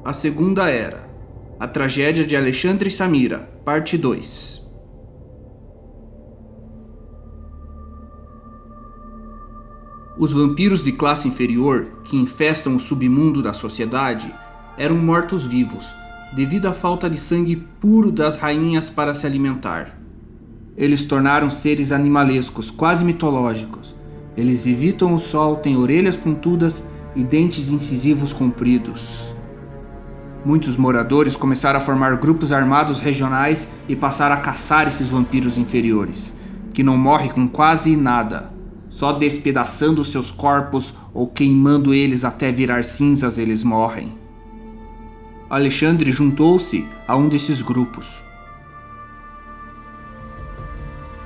A Segunda Era. A Tragédia de Alexandre e Samira, Parte 2. Os vampiros de classe inferior, que infestam o submundo da sociedade, eram mortos-vivos, devido à falta de sangue puro das rainhas para se alimentar. Eles tornaram seres animalescos, quase mitológicos. Eles evitam o sol, têm orelhas pontudas e dentes incisivos compridos. Muitos moradores começaram a formar grupos armados regionais e passaram a caçar esses vampiros inferiores, que não morrem com quase nada. Só despedaçando seus corpos ou queimando eles até virar cinzas eles morrem. Alexandre juntou-se a um desses grupos.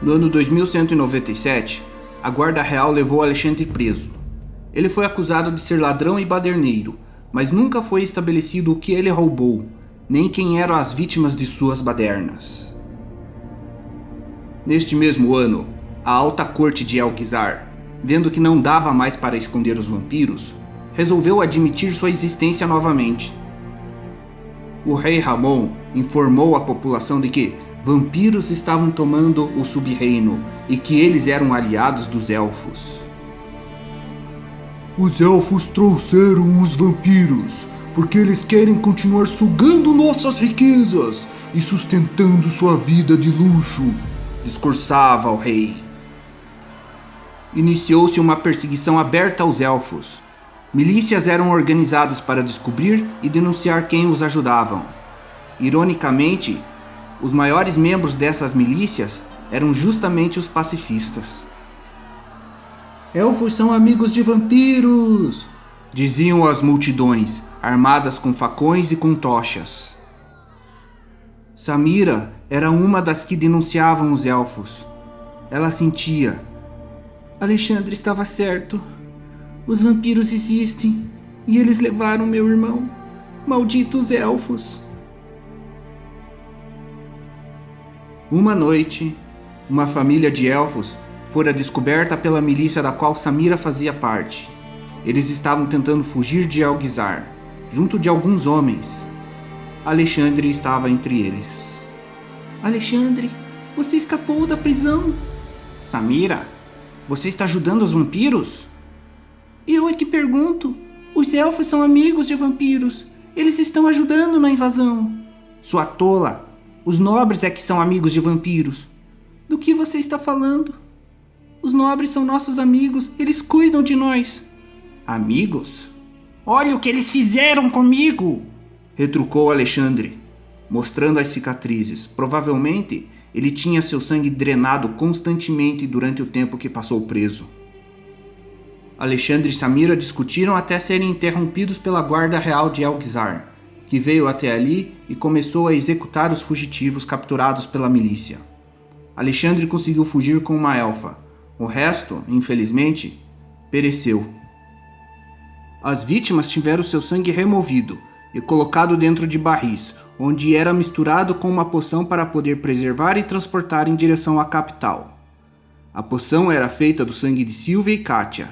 No ano 2197, a Guarda Real levou Alexandre preso. Ele foi acusado de ser ladrão e baderneiro, mas nunca foi estabelecido o que ele roubou, nem quem eram as vítimas de suas badernas. Neste mesmo ano, a alta corte de Elgizar, vendo que não dava mais para esconder os vampiros, resolveu admitir sua existência novamente. O rei Ramon informou a população de que vampiros estavam tomando o sub-reino e que eles eram aliados dos elfos. Os elfos trouxeram os vampiros porque eles querem continuar sugando nossas riquezas e sustentando sua vida de luxo, discursava o rei. Iniciou-se uma perseguição aberta aos elfos. Milícias eram organizadas para descobrir e denunciar quem os ajudavam. Ironicamente, os maiores membros dessas milícias eram justamente os pacifistas. Elfos são amigos de vampiros, diziam as multidões, armadas com facões e com tochas. Samira era uma das que denunciavam os elfos. Ela sentia: Alexandre estava certo. Os vampiros existem e eles levaram meu irmão. Malditos elfos. Uma noite, uma família de elfos fora descoberta pela milícia da qual Samira fazia parte. Eles estavam tentando fugir de Elgizar, junto de alguns homens. Alexandre estava entre eles. Alexandre, você escapou da prisão. Samira, você está ajudando os vampiros? Eu é que pergunto. Os elfos são amigos de vampiros. Eles estão ajudando na invasão. Sua tola. Os nobres é que são amigos de vampiros. Do que você está falando? Os nobres são nossos amigos. Eles cuidam de nós. Amigos? Olha o que eles fizeram comigo! Retrucou Alexandre, mostrando as cicatrizes. Provavelmente, ele tinha seu sangue drenado constantemente durante o tempo que passou preso. Alexandre e Samira discutiram até serem interrompidos pela Guarda Real de Elgizar, que veio até ali e começou a executar os fugitivos capturados pela milícia. Alexandre conseguiu fugir com uma elfa. O resto, infelizmente, pereceu. As vítimas tiveram seu sangue removido e colocado dentro de barris, onde era misturado com uma poção para poder preservar e transportar em direção à capital. A poção era feita do sangue de Silvia e Kátia,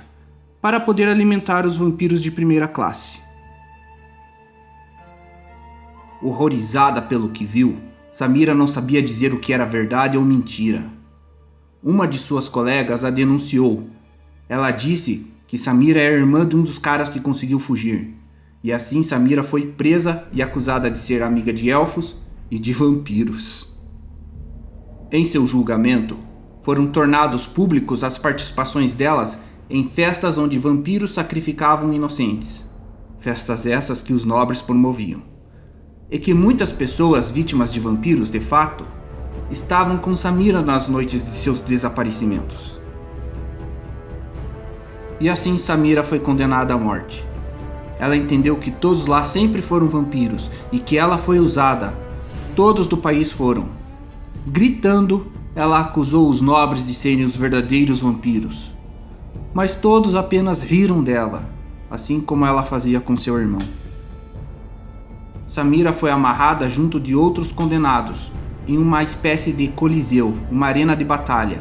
para poder alimentar os vampiros de primeira classe. Horrorizada pelo que viu, Samira não sabia dizer o que era verdade ou mentira. Uma de suas colegas a denunciou. Ela disse que Samira é irmã de um dos caras que conseguiu fugir. E assim Samira foi presa e acusada de ser amiga de elfos e de vampiros. Em seu julgamento, foram tornados públicos as participações delas em festas onde vampiros sacrificavam inocentes. Festas essas que os nobres promoviam. E que muitas pessoas vítimas de vampiros, de fato, estavam com Samira nas noites de seus desaparecimentos. E assim Samira foi condenada à morte. Ela entendeu que todos lá sempre foram vampiros e que ela foi usada. Todos do país foram. Gritando, ela acusou os nobres de serem os verdadeiros vampiros. Mas todos apenas riram dela, assim como ela fazia com seu irmão. Samira foi amarrada junto de outros condenados, em uma espécie de coliseu, uma arena de batalha,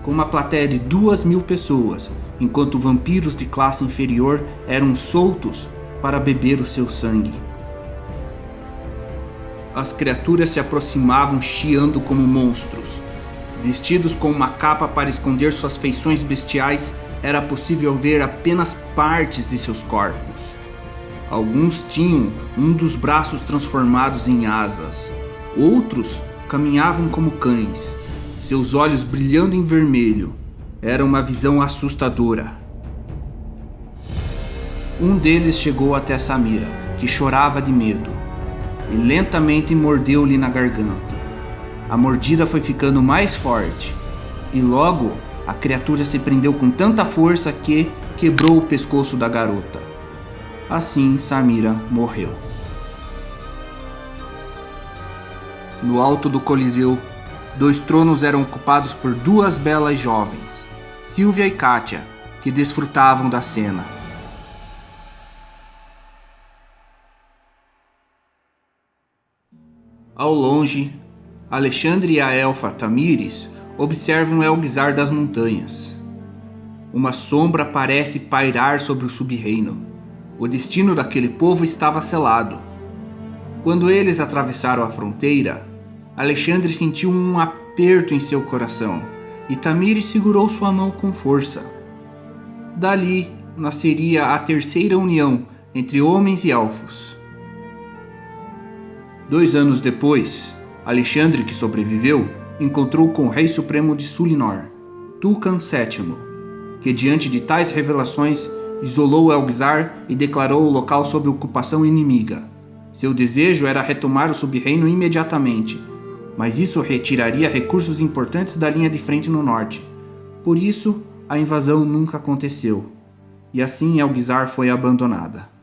com uma plateia de 2.000 pessoas, enquanto vampiros de classe inferior eram soltos para beber o seu sangue. As criaturas se aproximavam chiando como monstros. Vestidos com uma capa para esconder suas feições bestiais, era possível ver apenas partes de seus corpos. Alguns tinham um dos braços transformados em asas. Outros caminhavam como cães, seus olhos brilhando em vermelho. Era uma visão assustadora. Um deles chegou até Samira, que chorava de medo, e lentamente mordeu-lhe na garganta. A mordida foi ficando mais forte, e logo a criatura se prendeu com tanta força que quebrou o pescoço da garota. Assim Samira morreu. No alto do Coliseu, 2 tronos eram ocupados por 2 belas jovens, Silvia e Kátia, que desfrutavam da cena. Ao longe, Alexandre e a elfa Tamires observam Elgizar das montanhas. Uma sombra parece pairar sobre o sub-reino. O destino daquele povo estava selado. Quando eles atravessaram a fronteira, Alexandre sentiu um aperto em seu coração e Tamires segurou sua mão com força. Dali nasceria a terceira união entre homens e elfos. 2 anos depois, Alexandre, que sobreviveu, encontrou com o Rei Supremo de Sulinor, Túcan VII, que diante de tais revelações isolou Elgizar e declarou o local sob ocupação inimiga. Seu desejo era retomar o sub-reino imediatamente, mas isso retiraria recursos importantes da linha de frente no norte. Por isso, a invasão nunca aconteceu, e assim Elgizar foi abandonada.